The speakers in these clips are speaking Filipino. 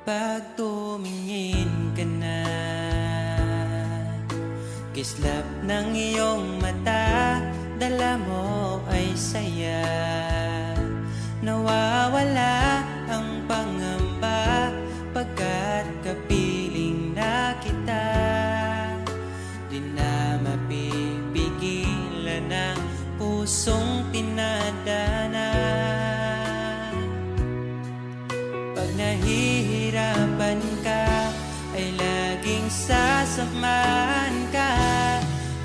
Pag tumingin ka na, kislap ng iyong mata, dala mo ay saya. Nawawala ang pangamba pagkat kapiling na kita. Di na mapipigilan ang pusong tinadana. Pag nahihirapan ka, ay laging sasamahan ka.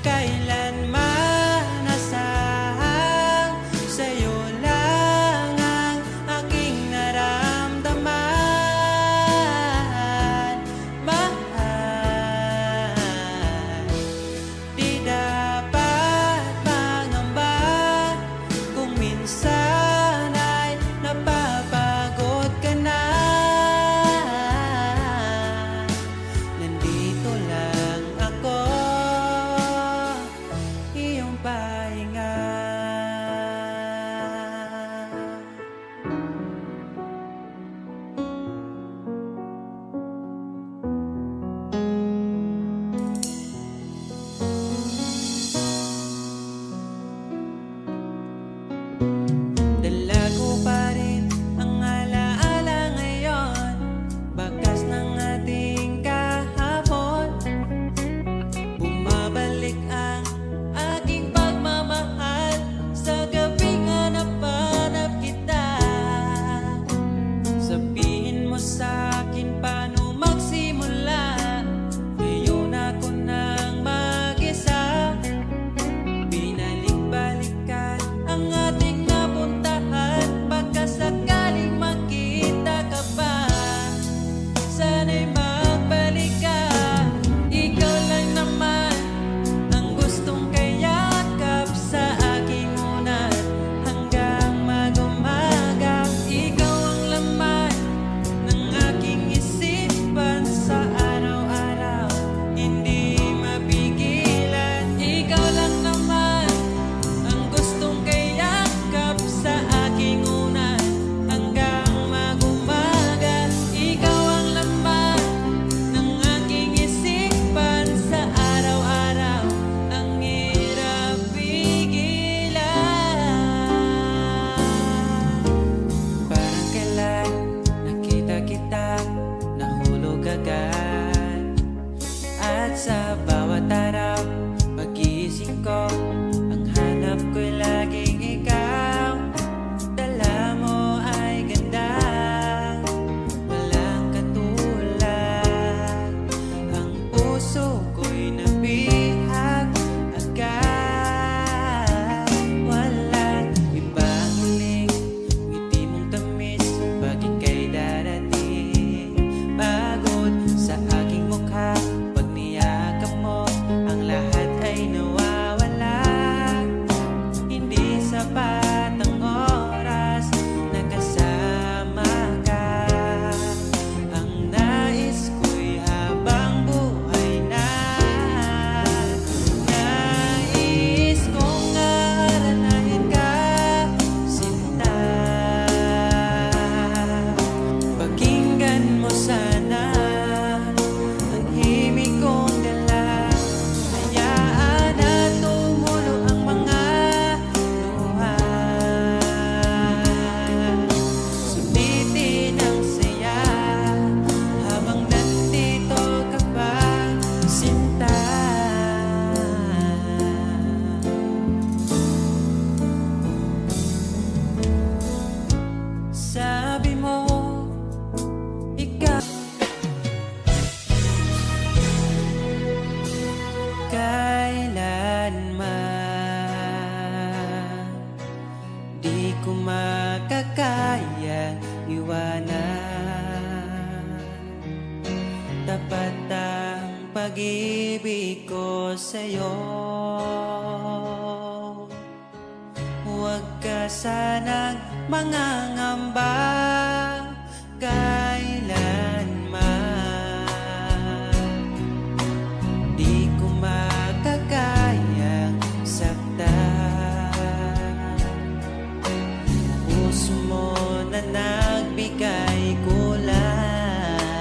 Kailanman nasahang sa'yo lang ang aking naramdaman. Mahal, di dapat mangamba kung minsan ay napapagod ka na. Nandito lang ako, iyong pahinga. Dala ko pa rin ang alaala ngayon, bakas ng ating kahapon. Bumabalik ang aking pagmamahal sa gabing hanap-hanap kita. Sabihin mo sa'kin paano magsimula, ngayon ako nang mag-isa. Binalik-balikan ang ating napuntahan, baka sakaling makita ka pa. Sana'y magbalik ka, ikaw lang naman ang gustong kayakap sa aking unan hanggang mag-umaga. Ikaw ang laman ng aking isipan sa araw-araw, hindi mapigilan. Ikaw lang naman ang gustong kayakap sa aking unan hanggang mag-umaga. Ikaw ang laman ng aking isipan sa araw-araw, ang hirap pigilan. Parang kailan nakita kita, nahulog agad. At sa bawat araw, pag-iisip ko, ang hanap ko'y laging ikaw. Dala mo ay ganda, walang katulad. Ang puso ko'y nabihag agad. Walang ibang hiling, ngiti mong tamis pag ika'y darating. Pagod sa aking mukha, pag niyakap mo, ang lahat ay nawawala. Hindi sapat ang oras na kasama ka. Ang nais ko'y habang buhay na. Nais kong aalalahin ka, sinta. Pakinggan mo sana ang himig kong dala. Hayaan na tumulo ang mga luha. Sulitin ang saya habang nandito ka pa, sinta. Sabi mo, ikaw kailanman di ko makakaya iwanan. Tapat ang pag-ibig ko sa'yo, huwag ka sanang mangangamba kailanman. Di ko makakayang saktan. Puso mo na nagbigay kulang.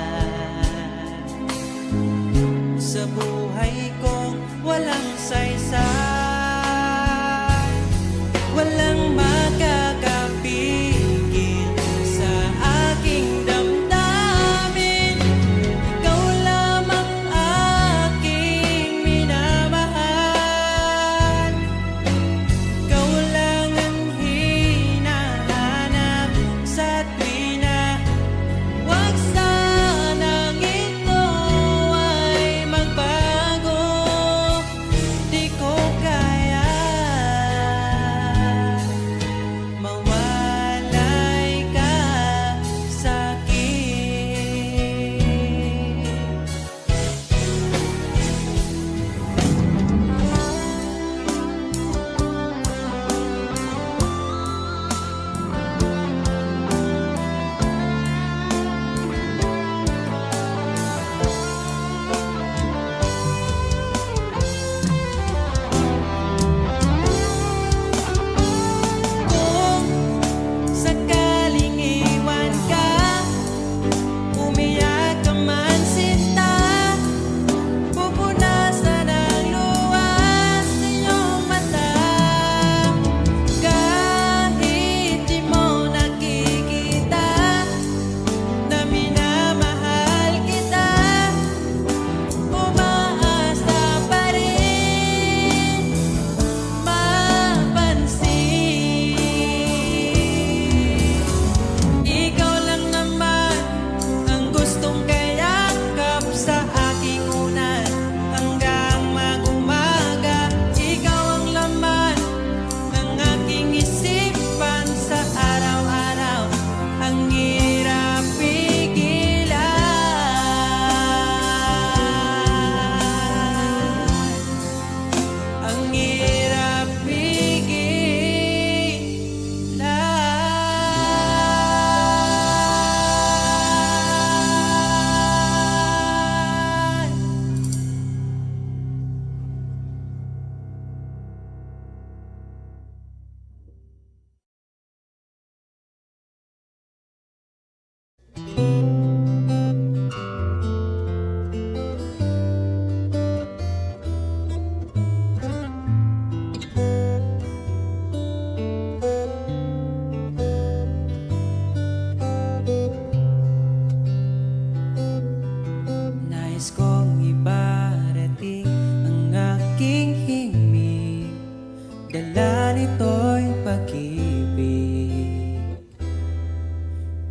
Dala nito'y pag-ibig,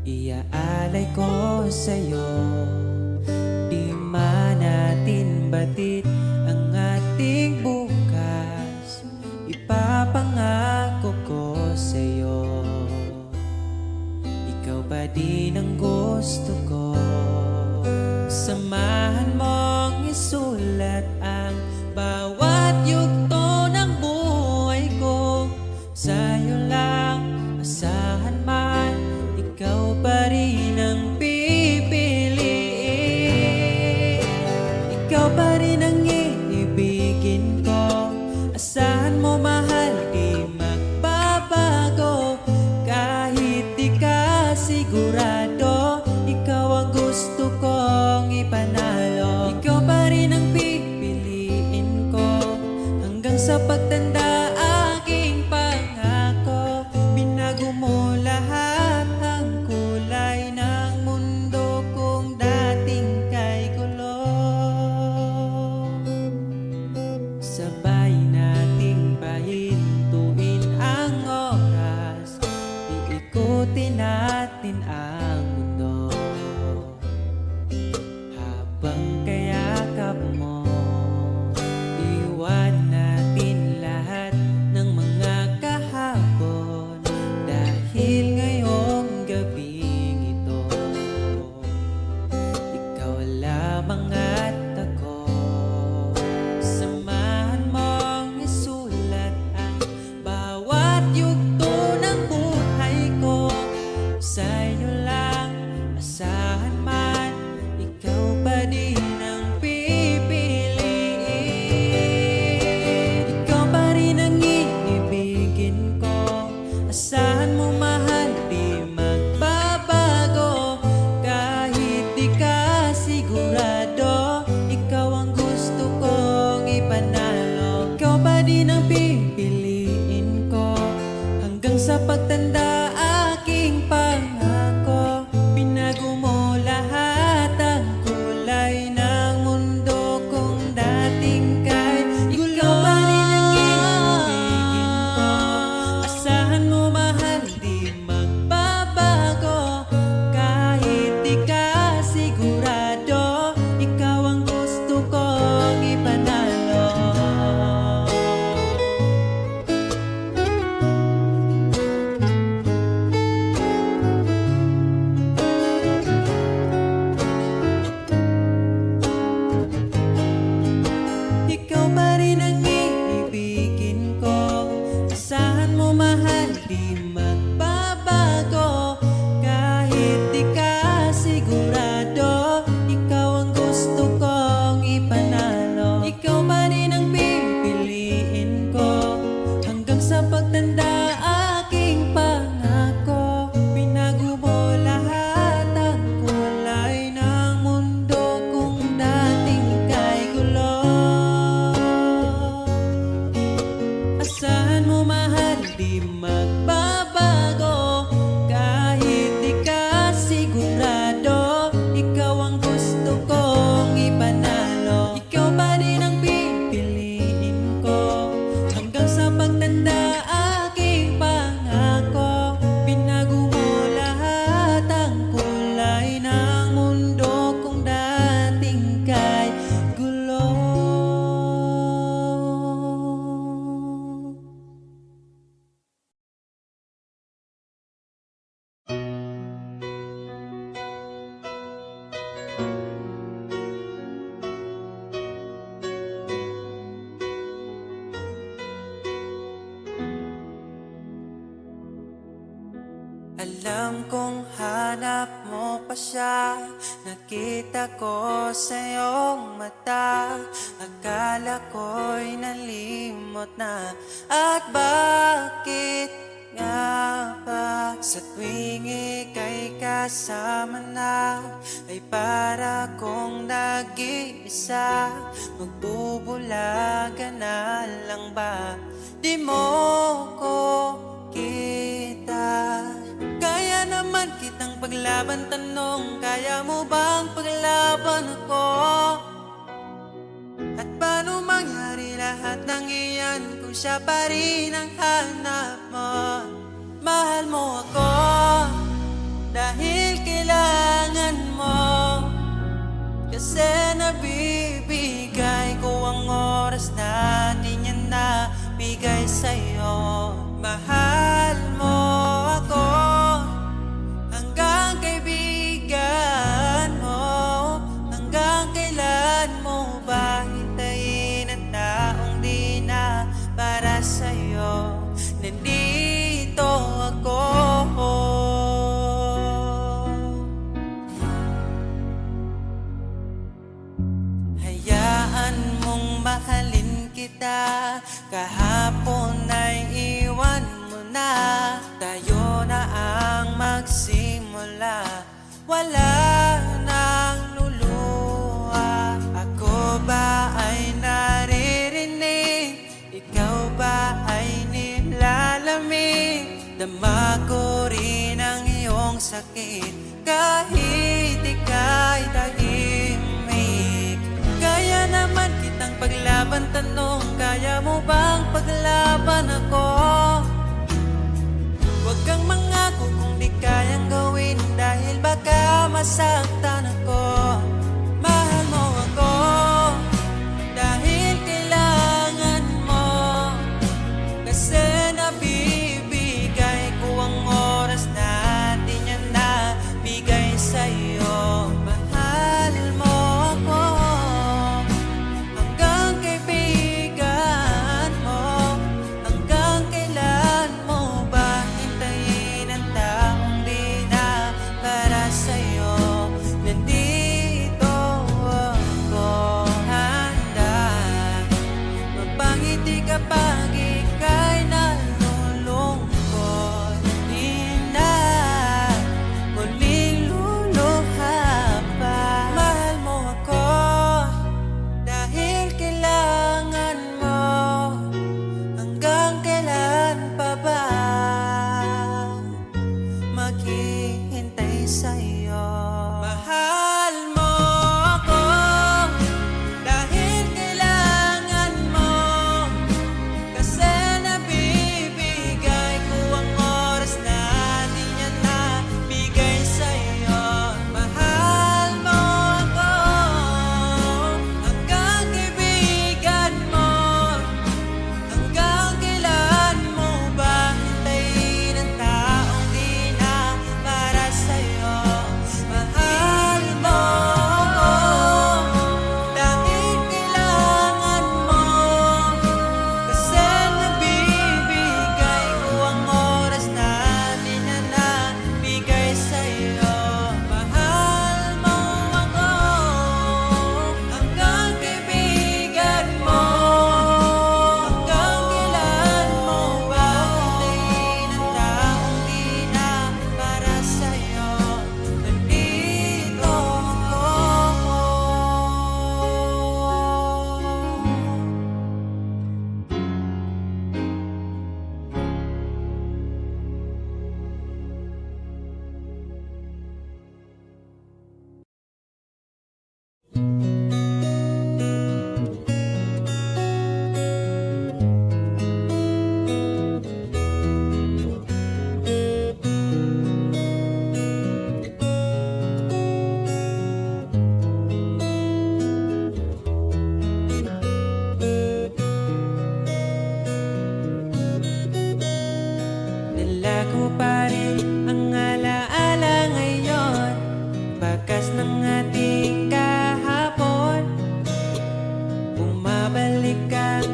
iaalay ko sa'yo. Di man natin batid ang ating bukas, ipapangako ko sa'yo. Ikaw pa din ang gusto ko. Samahan mong isulat ang bawat yugto ng buhay ko. Sa'yo lang asahan man, ikaw pa rin ang pipiliin. Ikaw pa rin ang iibigin ko. Asahan mo mahal, di magbabago. Kahit di ka sigurado, ikaw ang gusto kong ipanalo. Ikaw pa rin ang pipiliin ko hanggang sa pagtanda. Aking pangako, binago mo lahat ang kulay ng mundo kung dating kay gulo. Sabay nating pahintuin ang oras, iikutin natin ang mundo. Habang kayakap mo, iwan natin lahat ng mga kahapon. Dahil ngayong gabing ito, ikaw lamang at ako. Samahan mong isulat ang bawat yugto ng buhay ko. Sa'yo lang asahan man, ikaw pa din ang pipiliin. Ikaw pa rin ang iibigin ko. Asahan mo mahal, di magbabago. Kahit di ka sigurado, ikaw ang gusto kong ipanalo. Ikaw pa din ang pipiliin ko hanggang sa pagtanda. Aking pangako, binago mo lahat ang kulay ng mundo kung dating kay gulo. Ikaw pa rin ang iibigin ko. Asahan mo mahal, di magbabago. Kahit di ka sigurado, ikaw ang gusto kong ipanalo. Ikaw pa rin ang iibigin ko. Asahan mo mahal, di magbabago. Kahit di ka sigurado, ikaw ang gusto kong ipanalo. Ikaw pa rin ang pipiliin ko hanggang sa pagtanda. Aking pangako, binago mo lahat ang kulay ng mundo kung dating kay gulo. Asahan mo mahal, di magbabago. Kahit di ka sigurado, ikaw ang gusto kong ipanalo. Ikaw pa rin ang pipiliin ko hanggang sa pagtanda. Aking pangako, binago mo lahat ang kulay ng mundo kung dating kay gulo. Alam kong hanap mo pa siya, nakita ko sa iyong mata. Akala ko'y nalimot na, at bakit nga ba sa tuwing ika'y kasama na, ay para kong nag-iisa. Magbubulaga na lang ba? Di mo ko kita. Kaya naman kitang paglaban, tanong, kaya mo bang paglaban ako? At paano mangyari lahat ng iyan kung siya pa rin ang hanap mo. Mahal mo ako dahil kailangan mo, kasi nabibigay ko ang oras na di niya nabigay sa'yo. Mahal mo ako hanggang kaibigan mo. Hanggang kailan mo ba hintayin ang taong di na para sa'yo? Nandito ako. Hayaan mong mahalin kita, kahapon ay iwan mo na. Tayo na ang magsimula, wala nang luluha. Ako ba ay naririnig, ikaw ba ay nilalamig? Dama ko rin ang iyong sakit kahit ika'y tahimik. Kaya naman kitang paglaban, tanong, kaya mo bang paglaban ako? Huwag kang mangako kung di kayang gawin, dahil baka masaktan ako. Mahal mo ako dahil kailangan mo, kasi nabibigay ko ang oras na di niya nabigay sa'yo. Mahal mo ako hanggang kaibigan mo. Hanggang kailan mo ba hintayin ang taong di na para sa'yo? Nandito ako, handa magpangiti kapag ika'y nalulungkot. Di na muling luluha pa. Mahal mo ako dahil kailangan mo. Hanggang kailan pa ba maghihintay sa'yo? Mahal mo ako dahil kailangan mo, kasi nabibigay ko ang oras na di niya nabigay sa'yo. Mahal mo ako hanggang kaibigan mo. Hanggang kailan mo ba hintayin ang taong di na para sa'yo? Mahal mo ako dahil kailangan mo, kasi nabibigay ko ang oras na di na nabigay sa'yo. Mahal mo ako hanggang kaibigan mo. Hanggang kailan mo ba hintayin ang taong di na para sa'yo? Nandito ako. Dala ko pa rin ang alaala ngayon, bakas ng ating kahapon. Bumabalik ang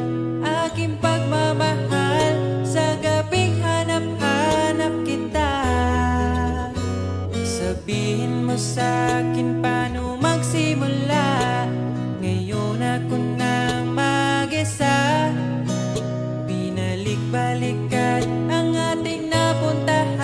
aking pagmamahal sa gabing hanap-hanap kita. Sabihin mo sa'kin paano magsimula, ngayon ako nang mag-isa. Binalik-balikan ang ating napuntahan.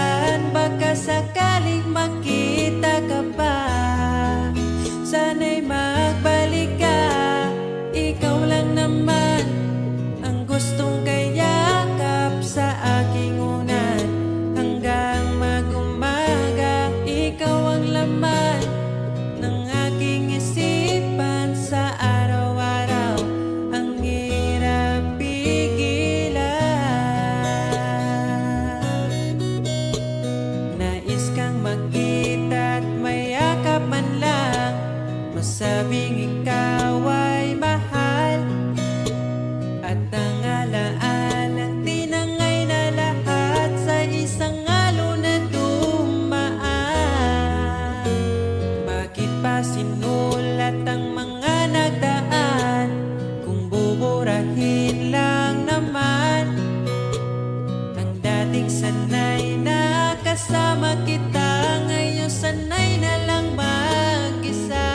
dating sanay na kasama kita, ngayon sanay na lang mag-isa.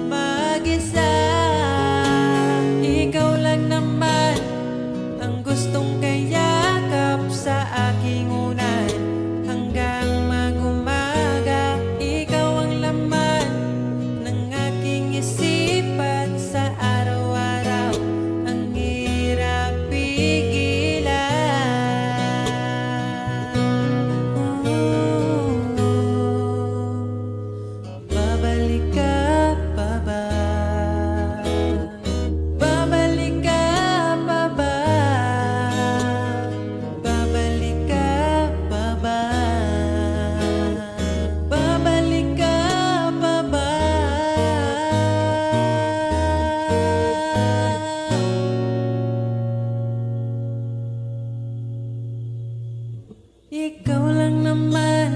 Mag-isa. Ikaw lang naman ang gustong kayakap sa aking unan. Hanggang mag-umaga, ikaw ang laman ng aking isipan. Sa araw-araw, ang hirap pigilan. Babalik ka pa ba? Babalik ka pa ba? Babalik ka pa ba? Babalik ka pa ba? Ikaw lang naman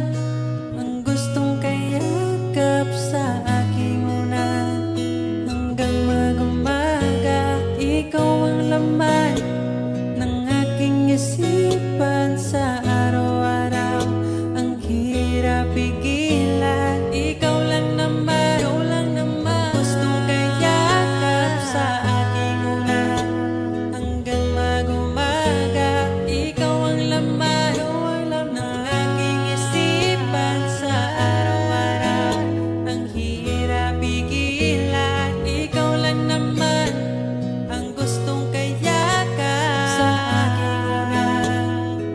ang gustong kayakap sa aking unan. Hanggang mag-umaga, ikaw ang laman ng aking isipan. Sa araw-araw, ang hirap pigilan. Ikaw lang naman gustong kayakap sa aking unan. Hanggang mag-umaga, ikaw ang laman ng aking isipan. Sa araw-araw, ang hirap pigilan. Ikaw lang naman ang gustong kayakap sa aking unan.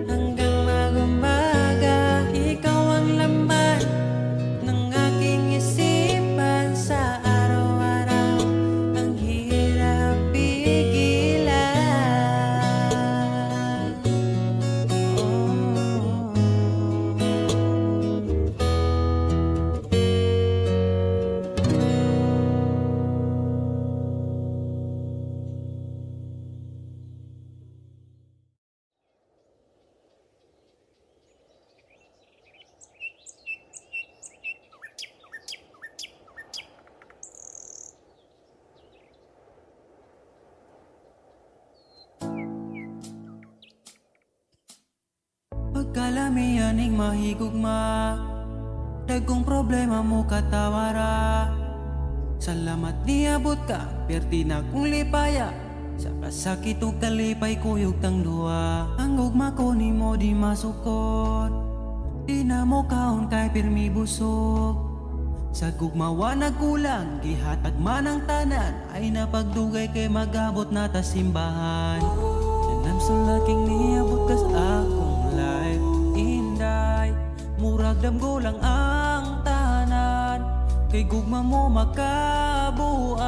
Hanggang mag-umaga, ikaw ang laman ng aking isipan. Sa araw-araw, ang hirap pigilan. Pagkalamian ning mahigugma, dagkong problema mo katawara. Salamat niabot ka, perti na kung lipaya. Sa kasakit ug kalipay kuyog tang duwa. Ang ugma ko ni mo di masukot, di na mo kaon kay pirmi busog. Sa gugmawa nagkulang, gihatag man ang tanan. Ay napagdugay kay magabot na ta simbahan. Nanam sa laking niabot kas akong life. Inday, murag damgo lang ang tanan. Kay gugma mo makabuan.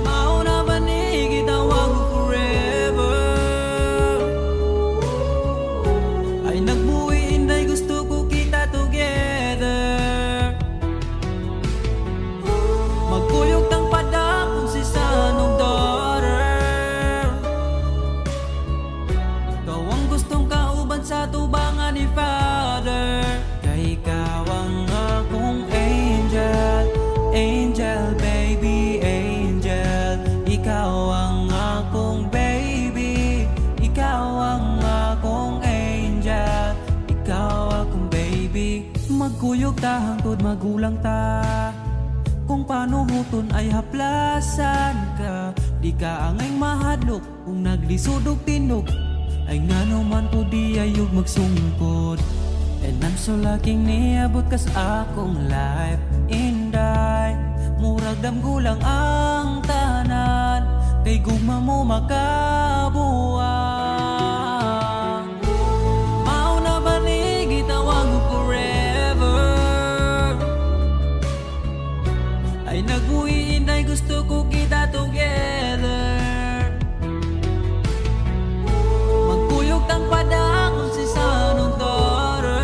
Mao na ba ni gitawag ko forever? Ay nagbuhi inday, gusto ko kita together. Magkuyog tang padakon si sanong daughter. Ikaw ang gustong kauban sa tubangan ni Father. Kay ikaw ang akong angel, angel baby, angel. Ikaw ang akong baby, ikaw ang akong angel, ikaw akong baby. Magkuyog ta hangtod magulang ta, kung paano huton ay haplasan ka. Di ka angay mahadlok kung naglisod og tinog. Ay ngano man ko di ayog magsungkod. And I'm so lucky niabot kas akong life. Inday, murag damgulang ang tanan. Kay gugma mo makabuan. Mao na ba ni gitawag mo forever? Ay nagbuhi inday, gusto ko kita together. Magkuyog tang padakon si sanong daughter.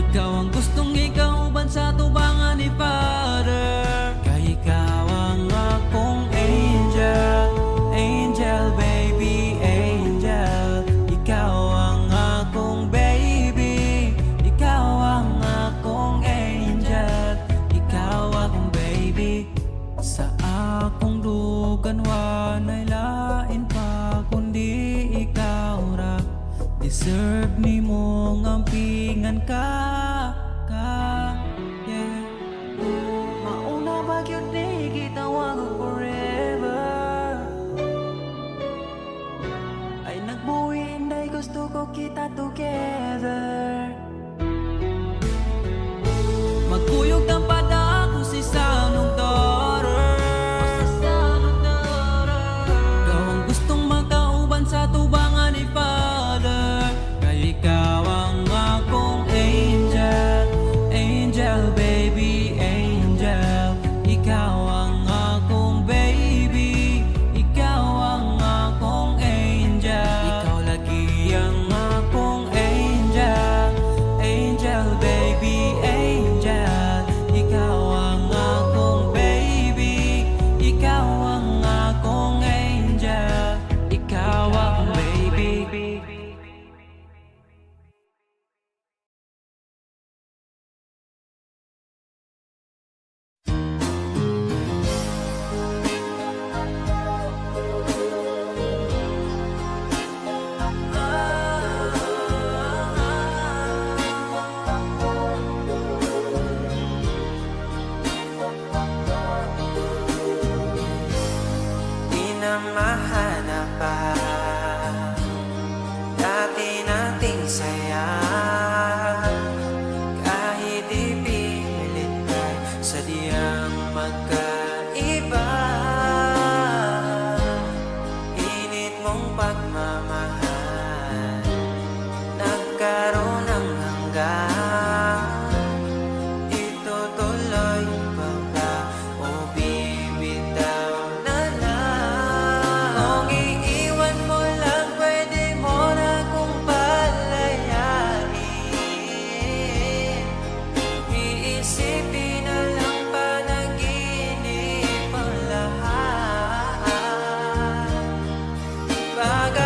Ikaw ang gustong ikauban sa tubangan ni Father. Kay ikaw ang akong angel, Deserve ni mong ampingan ka, yeah. Mauna ba yun ni gitawag ko forever? Ay nagbuwi inday gusto ko kita together. Magkuyog ng pada ko si Sanong daughter. Gawang gustong magkauban sa tubangan ni Father. Kaya ikaw ang akong angel, angel baby, angel. Ikaw ang akong baby, ikaw ang akong angel. Ikaw lagi ang akong angel, angel baby, angel. Ikaw ang akong baby, ikaw ang akong angel. Ikaw ang baby. Di na mahanap pa dati nating saya. Kahit ipilit kay sadyang magkaiba. Init mong pagmamahal nagkaroon ng hanggan. Itutuloy pa ba o bibitaw na lang? Kung iiwan mo lang, pwede mo na kong palayain. Iisipin na lang panaginip ang lahat. Pag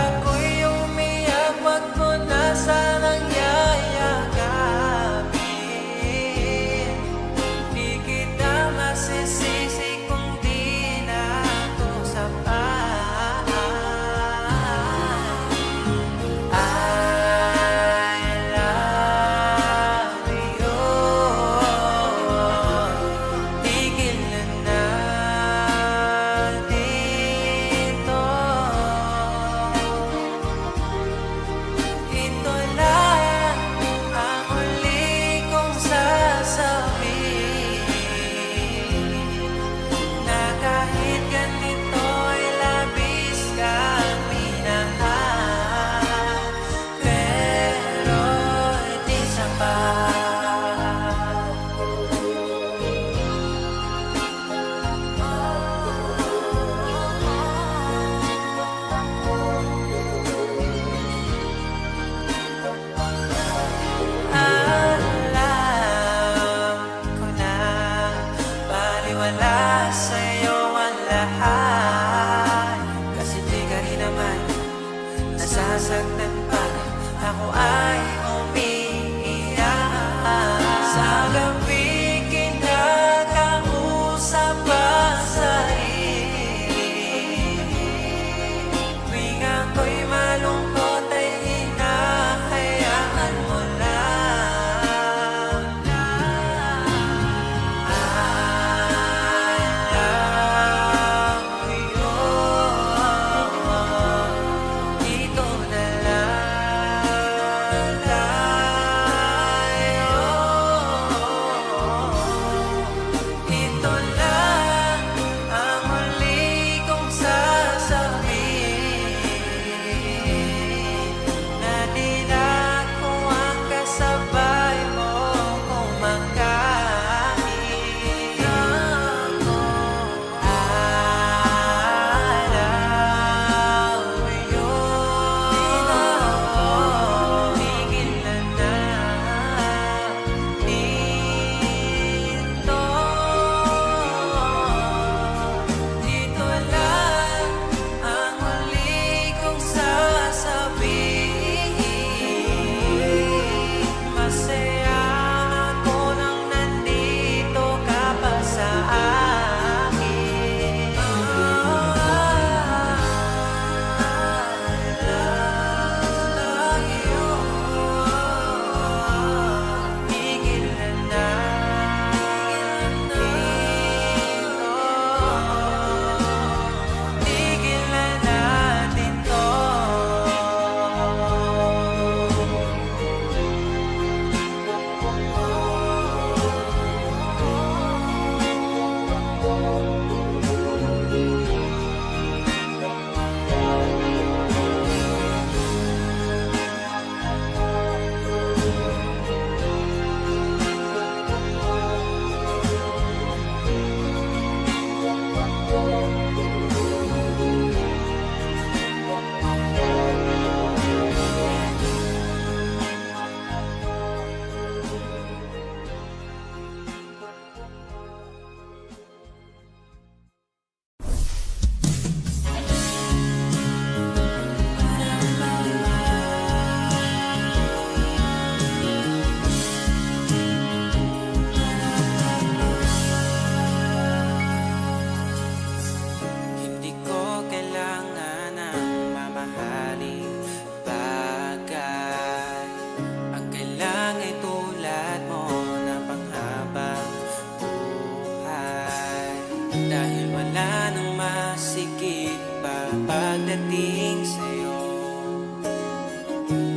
pa pagdating sa'yo.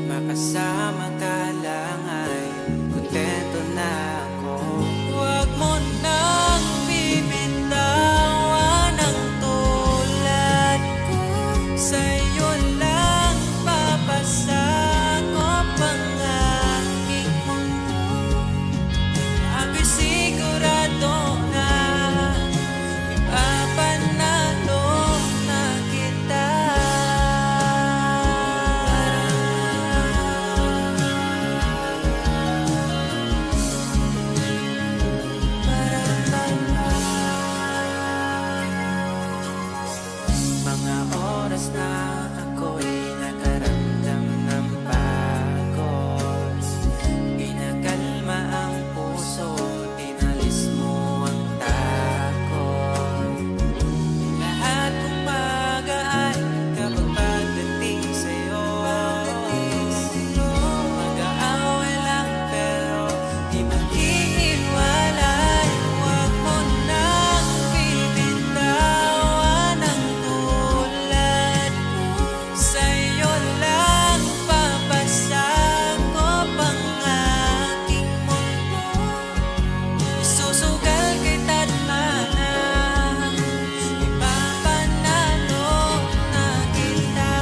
Makasama ka lang ay kontento na ako. Huwag mo nang bibitawan ang tulad ko. Sa'yo lang papasakop ang aking mundo. Ako'y sigurado na ipapanalo na kita. Mga oras na ako'y nakaramdam ng pagod, pinakalma ang puso, tinalis mo ang takot. Lahat umaga ay kapag pagdating sa'yo, mag-aaway lang pero di mag-iiwalay. Huwag mo nang bibitawan ang tulad ko. Sa'yo lang papasakop ang aking mundo. Isusugal kita't mana, ipapanalo na kita.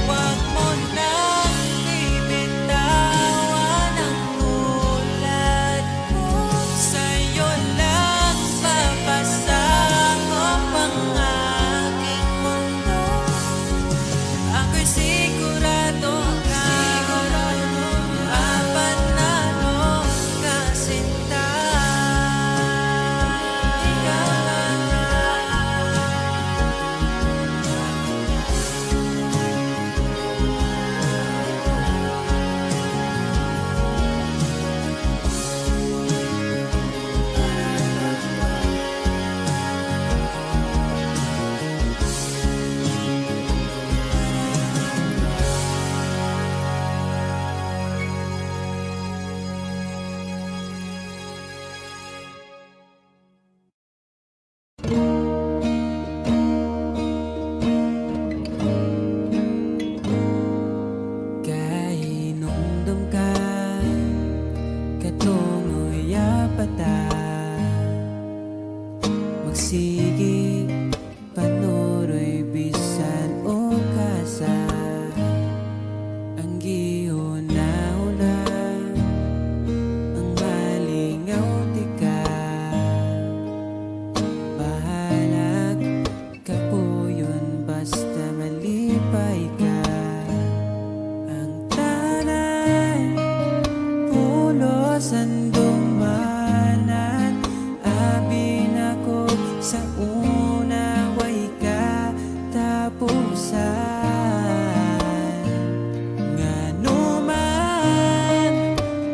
Huwag mo nang bibitawan ang tulad ko. Sa'yo lang papasakop ang aking mundo. Ako'y sigurado na mapanalo ka sinta. Ikaw lang. Kahinumdum ka, katungo'y apata. Magsigi, panuroy bisan o kasa. Ang gihuna-huna, ang malingaw di ka. Bahalag ka po yun basta malipay ka. Ang tanay, pulos ang dumanan. Abin ako sa una, way ka tapusan. Nganuman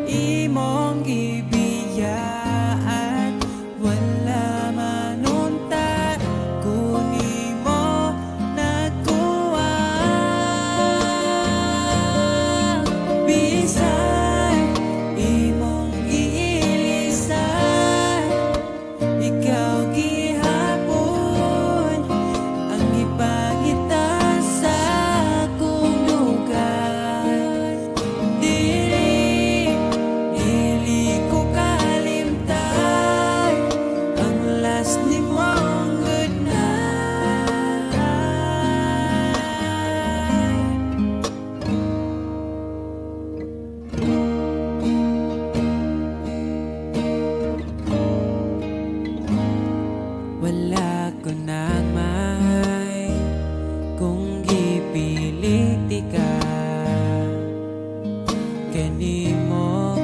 imong gibiyaan, wala manunta kuni mo nagkuha. Bisan imong giilisan, ikaw gihapon ang ipangita sa akong lugar. Dili ko kalimtan ang last ni mong good night. Wala ko nang mahay kung gipilit ka. Kanimo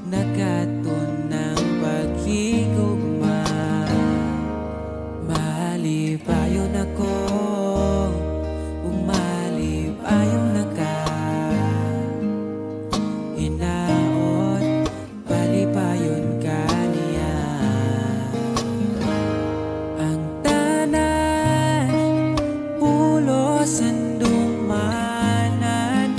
nakatunang paghigugma. Malipayon ako, umalipayon na ka. Hinaot, palipayon ka niya. Ang tanan, pulos ang dumanan.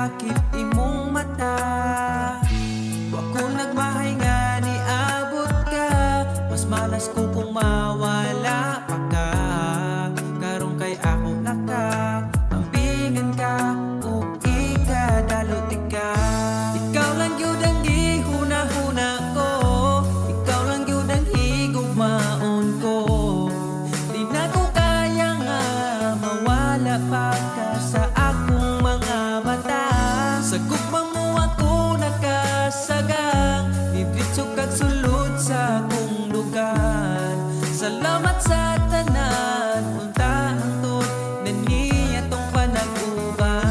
sakit imong mata. Wa ko nagmahay nga ni abot ka, mas malas ko kung mawala pa ka. Karong kay ako naka ambingan ka ug ikadalot ka. Ikaw lang gyud ang gihuna-huna ko, ikaw lang gyud ang higugmaon ko. Di na ko kaya nga mawala pa ka sa akong mga mata. Sa gugmang mo ako nakasagang, didritso kag sulod sa akong lugar. Salamat sa tanan, unta hangtod na niya tong panag-uban.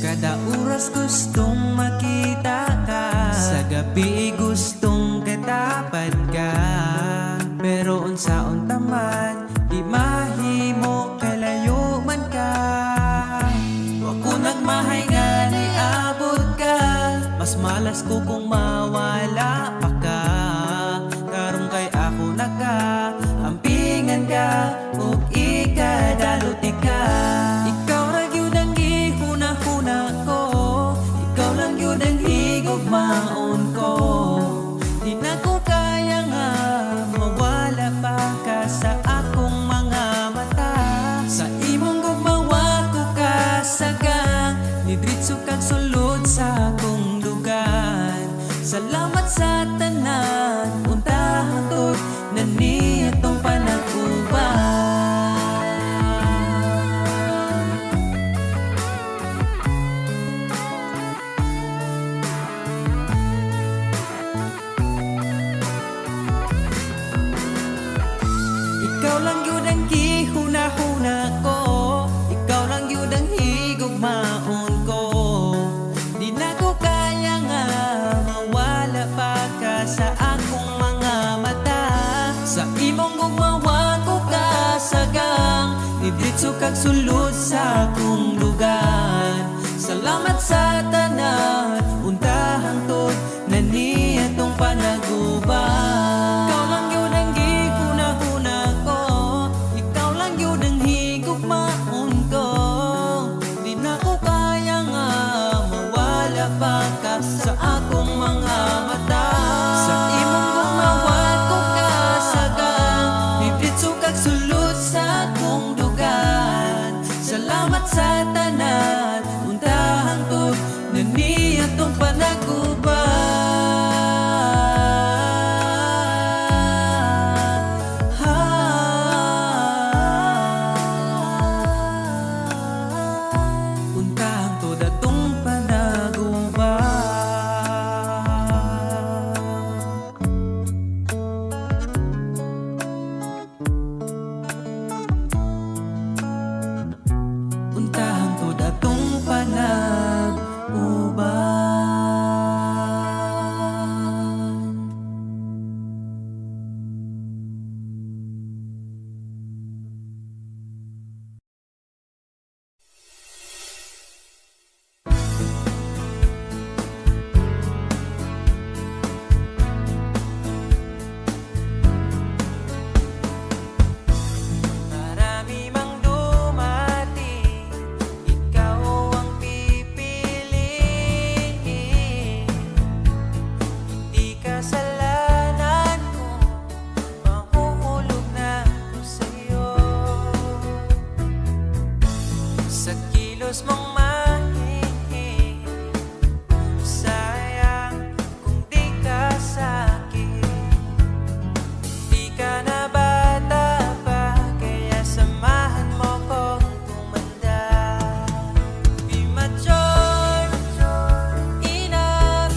Kada oras gustong makita ka, sa gabi gustong katapad ka. Pero unsa-unta man, di mahimo kalayo man ka. Wa ko nagmahay nga ni abot ka, mas malas ko kung mawala pa ka. Karong kay ako naka ampingan ka ug ikadalot ka. Ikaw ra gyud ang gihuna-huna ko, ikaw lang gyud ang higugmaon ko. Di na ko kaya nga mawala pa ka sa akong mga mata. Sa imong gugmawa ko kasagang, didritso kag sulod sa akong lugar. Salamat sa tanan, unta hangtod na niya tong panag-uban. Ikaw lang yun ang gihuna-huna ko, ikaw lang yun ang higugmaon ko. Di na ko kaya nga mawala pa ka sa akong mga mata. Sa imong gugmawa ko kasagang, didritso kag sulod sa akong lugar. Salamat sa tanan, unta hangtod na niya tong panag-uban. Ikaw lang yun ang gihuna-huna ko, ikaw lang yun ang higugmaon ko. Di na ko kaya nga mawala pa ka sa akong mga mata. Sa imong gumawa ko kasagang, didritso kag sulod sa akong lugar. Salamat sa tanan, unta hangtod na niya tong panag-uban. Unta hangtod atong panag-uban. Unta hangtod atong panag-uban. Marami mang dumating, ikaw ang pipiliin. Hindi kasalanan ko, mahuhulog na ako sa'yo. Sa kilos mong mahihing, sayang kung di ka sa'kin. Di ka na bata pa, kaya samahan mo kong tumanda. Di mature enough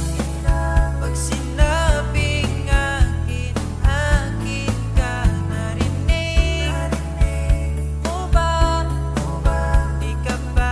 pag sinabing akin, akin ka. Narinig mo ba? Di ka pa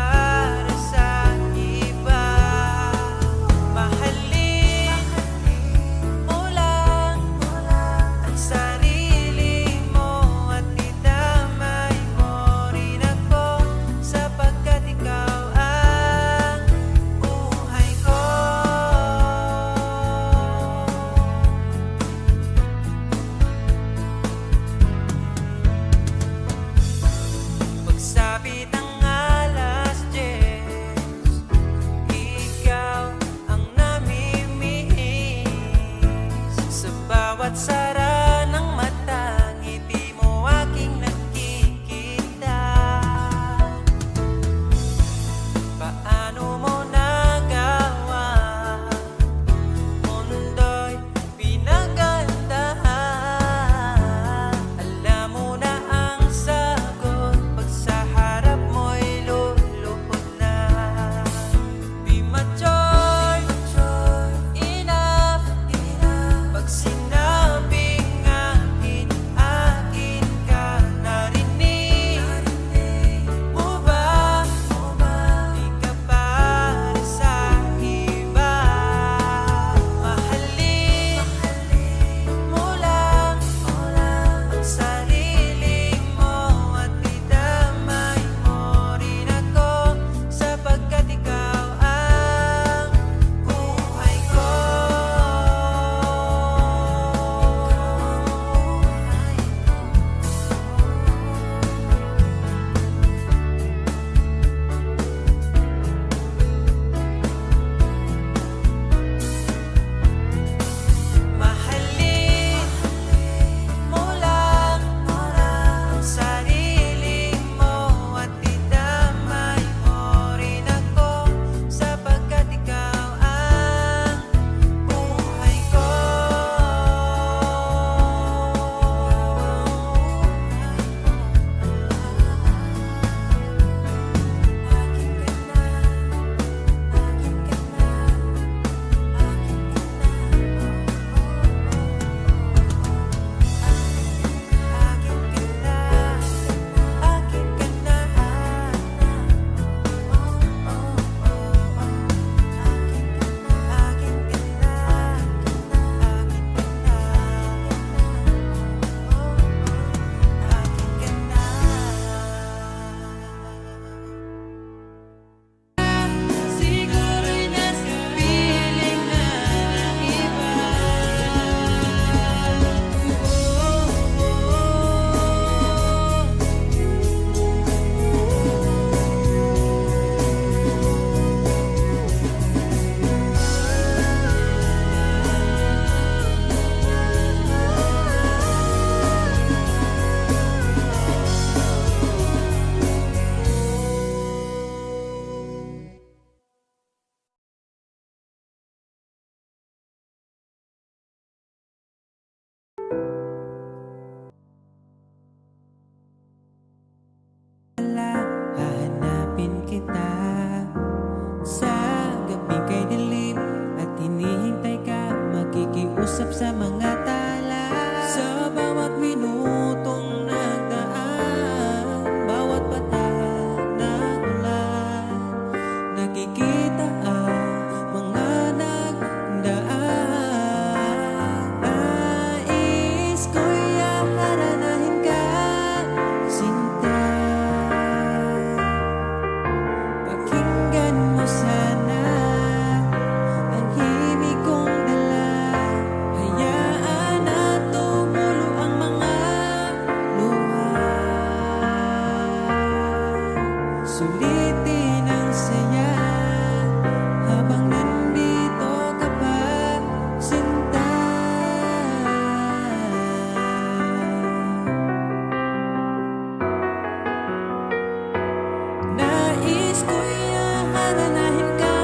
haranahin ka,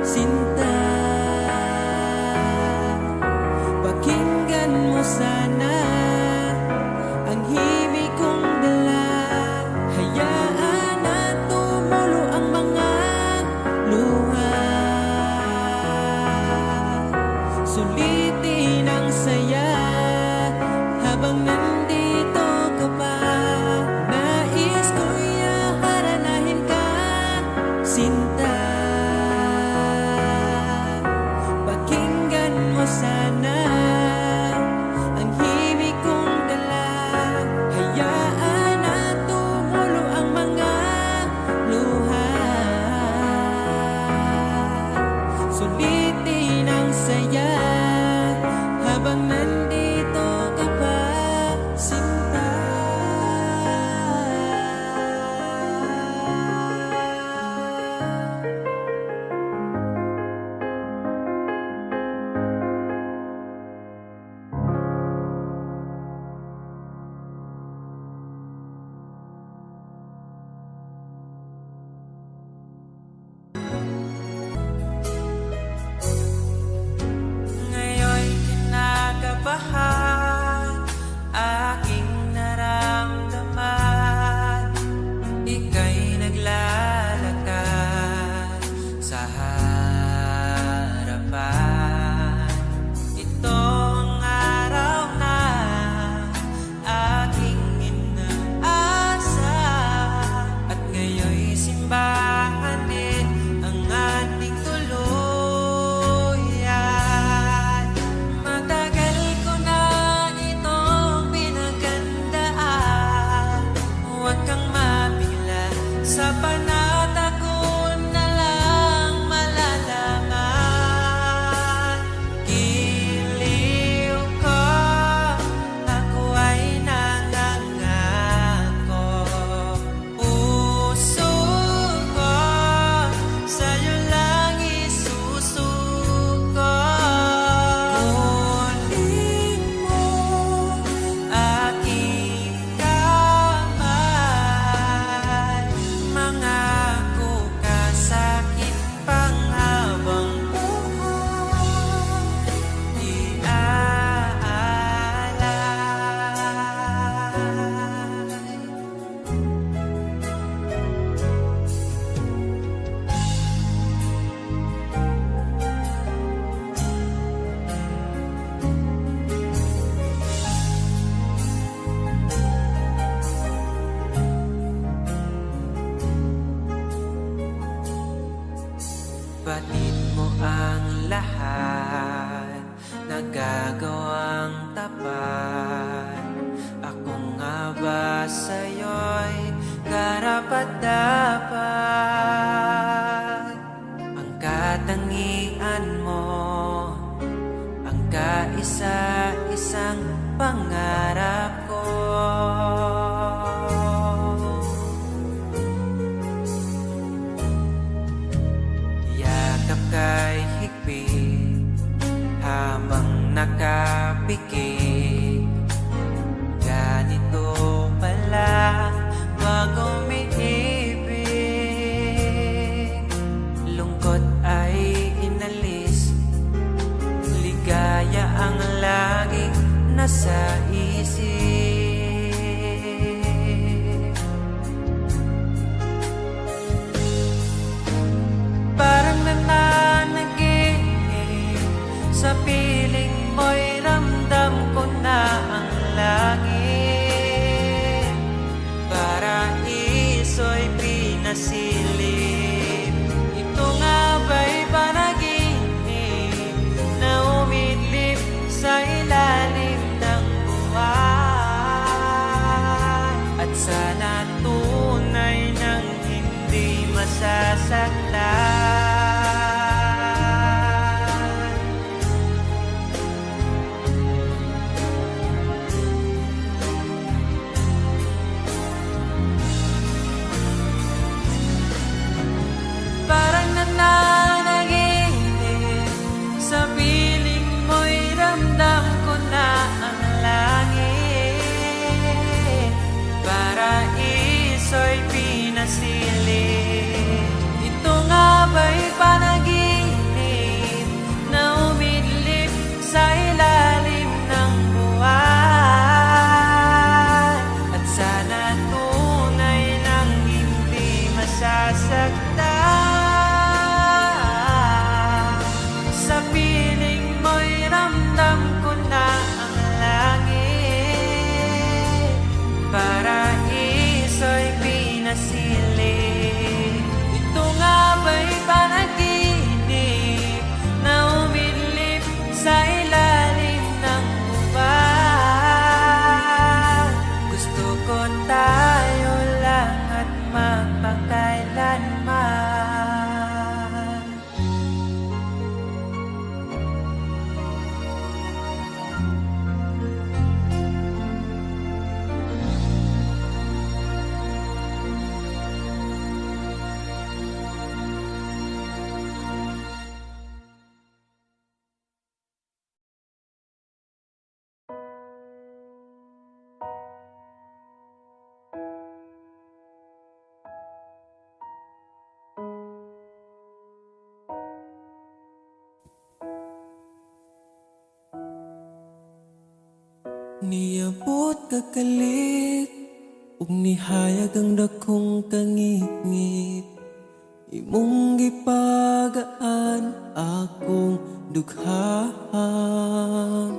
sinta. Pakinggan mo sana ang himig kong dala. Hayaan na tumulo ang mga luha. Sulitin ang saya habang nandito ka pa. Nais ko'y haranahin ka, sinta. Pakinggan mo sana ang himig kong dala. Hayaan na tumulo ang mga luha. Sulitin ang saya habang nandito ka pa, sinta. Ngayon'y kinakabahan aking naramdaman. Ika'y naglalakad sa harapan. Ito ang araw na aking inaasahan. At ngayon'y simbahan din ang ating tuluyan. Matagal ko na itong pinaghandaan. Huwag kang mabigla sa panata ko na lang malalaman. Giliw ko, ako ay nangangako. Puso ko, sa'yo lang isusuko. Kunin mo aking kamay. Mangako ka sa'kin panghabang buhay. Di aalay. Batid mo ang lahat, nagagawang tapat. Ako nga ba sa'yo'y karapat-dapat? Ang katangian mo, ang kaisa-isang pangarap ko. Yakap kay higpit habang nakapikit. Ganito pala pag umiibig. Lungkot ay inalis, ligaya ang laging nasa isip. Parang nananaginip, sa piling mo'y ramdam ko na ang langit. Paraiso'y pinasilip. Ito nga ba'y panaginip na umidlip sa ilalim ng buwan? At sana tunay nang hindi masasaktan. Parang nananaginip, sa piling mo'y ramdam ko na ang langit. Paraiso'y pinasilip. Ito nga nasasaktan. Sa piling mo'y ramdam ko na ang langit, paraiso'y pinasilip. Ito nga ba'y panaginip na umidlip sa ilalim ng uwan? Gusto ko tayo lang at magpakailanman. Niabot kakalit ug nihayag ang dakong kangit-ngit. Imong gipagaan akong dughaan.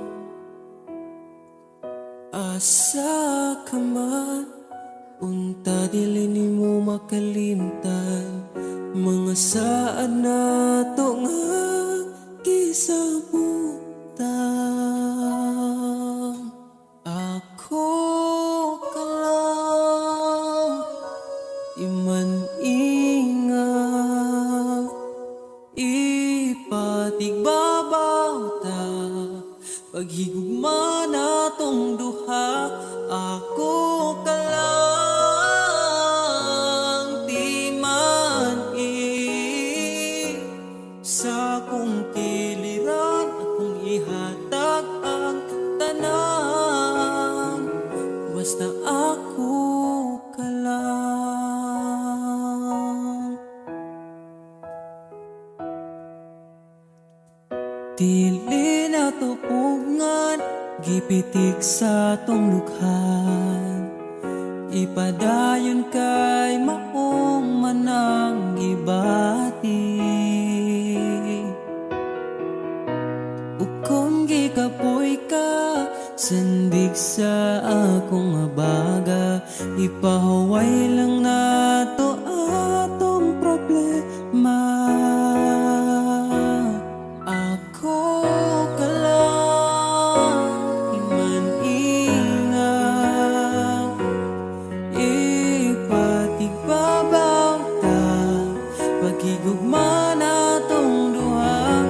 Asa ka man, unta dili nimo makalimtan. Mga saad na to nga gisabutan. Ako ka lang, iman ingat, ipatigbabaw ta, paghigugma na tong duha. Ako ka lang, di man sa kong kiliran, akong ihatag ang tanan, basta ako ka lang. Dili na tupungan, gipitik sa tong lukhan, ipadayon kay maong manang gibati. Kung gikapoy ka, sandig sa akong abaga, ipahuway lang na to atong problema. Ako ka lang, iman ingat, ipatigbabaw ta, paghigugma na tong duha.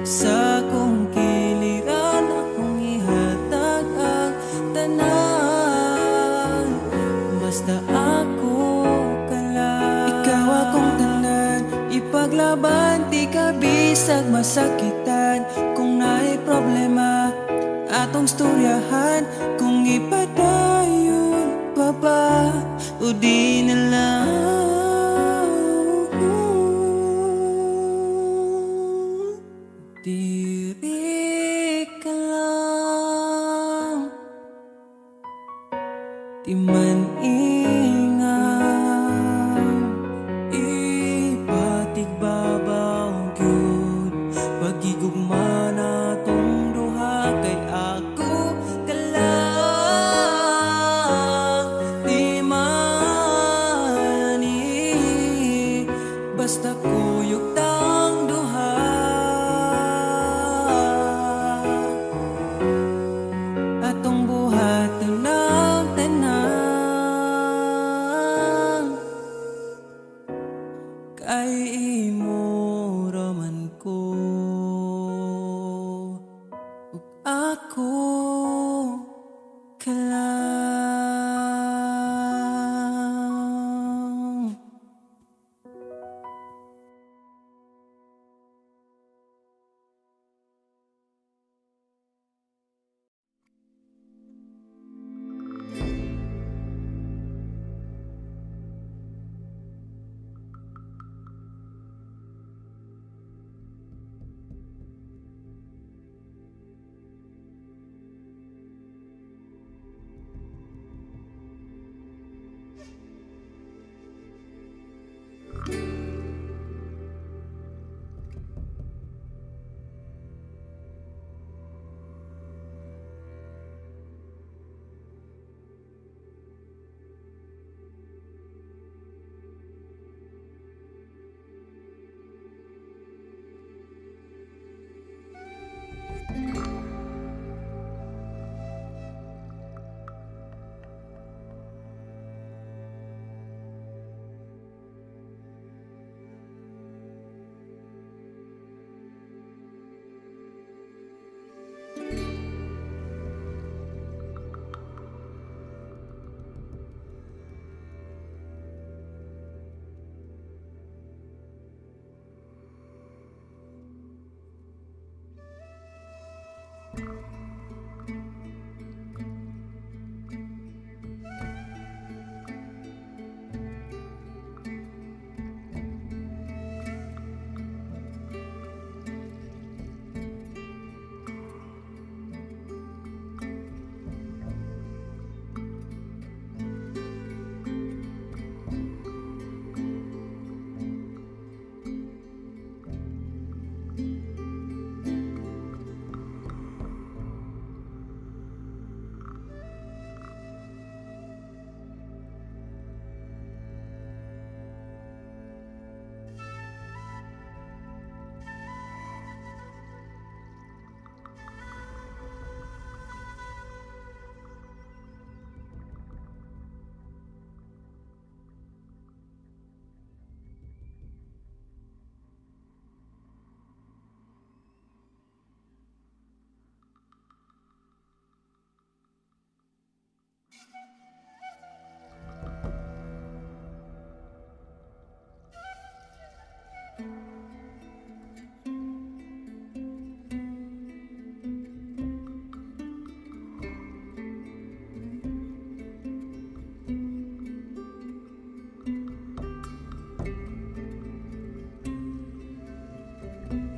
Sa kong kiliran, akong ihatag ang tanan, basta ako ka lang. Ikaw akong tanan, ipaglaban, di ka bisag masakitan. Kung naay problema, atong storyahan, kung ipadayon pa ba o di na lang. Diri ka lang, di man ingat, ipatigbabaw gyud, paghigugma na tong duha. Kay ako ka lang, di man basta kuyog tang duha. Atong buhaton ng tanan, kay imo raman ko, ug ako ka lang.